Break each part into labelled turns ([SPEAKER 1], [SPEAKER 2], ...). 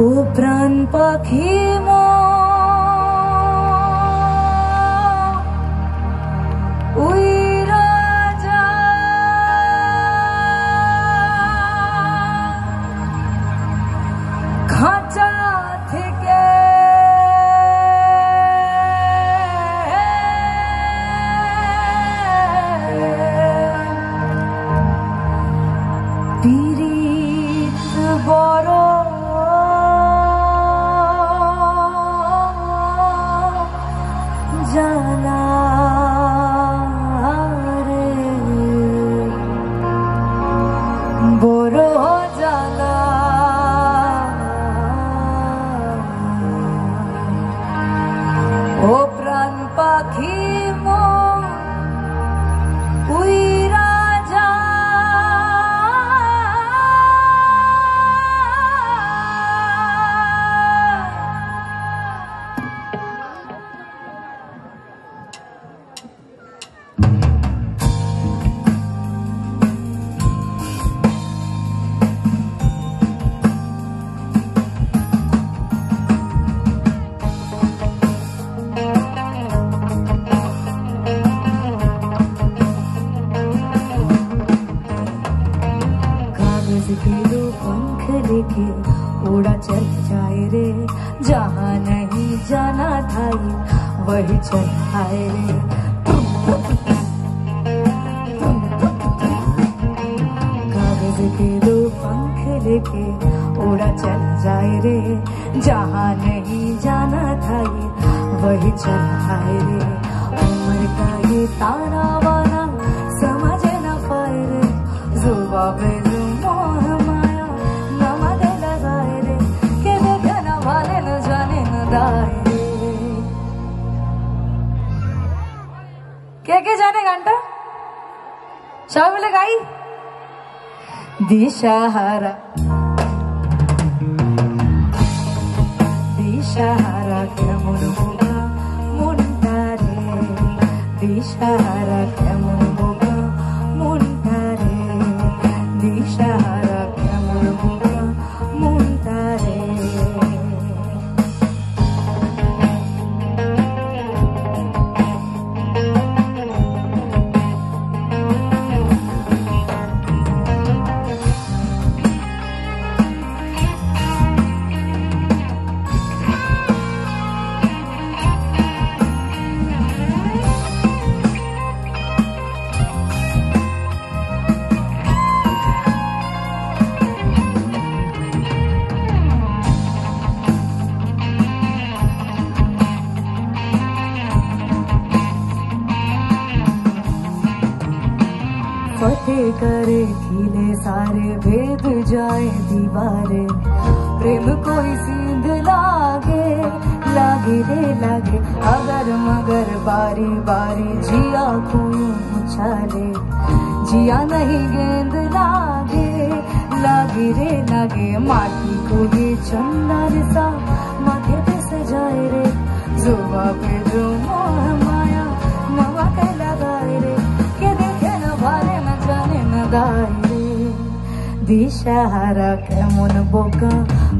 [SPEAKER 1] ও প্রাণ পাখি উইরা যা খাঁচা থেকে পীড়িত বড় জানা রে বড় জানা ও প্রাণ পাখি উইরা যা के दो पंख लेके उड़ा चल जाए रे जहाँ नहीं जाना था वही चल आए रे कागज के दो पंख लेके उड़ा चल जाए रे जहाँ नहीं जाना था वही चल आए रे उम्र का ये ताना वाना समझ न पाए रे जुबा पे কে কে জানে গানটা? সবাই মিলে গাই। দিশাহারা দিশাহারা কেমন বোকা মনটা রে দিশাহারা কেমন বোকা মনটা রে দিশাহারা কেমন বোকা মনটা রে फतेह करे खिले सारे भेद जाए दीवारे प्रेम कोई सींध लागे लागे रे लागे अगर मगर बारी बारी जिया कोई उछाले जिया नहीं गेंद लागे लागे रे लागे माटी को ये चंदर सा माथे पे सजाए रे जुबा पे जो मोह माया नवा के लगाए रे দিশাহারা কেমন বোকা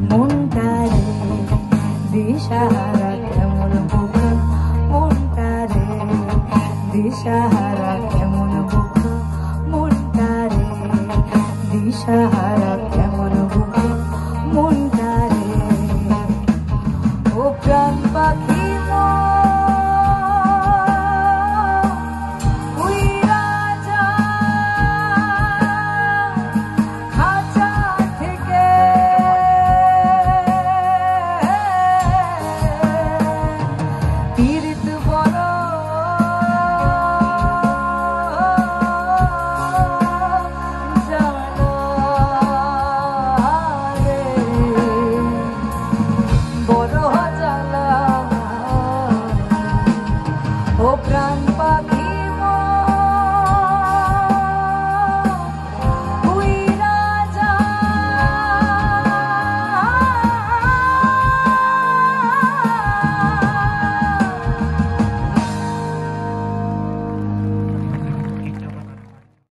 [SPEAKER 1] মনটা রে দিশাহারা কেমন বোকা মনটা রে দিশাহারা কেমন বোকা মনটা রে দিশাহারা কেমন বোকা মন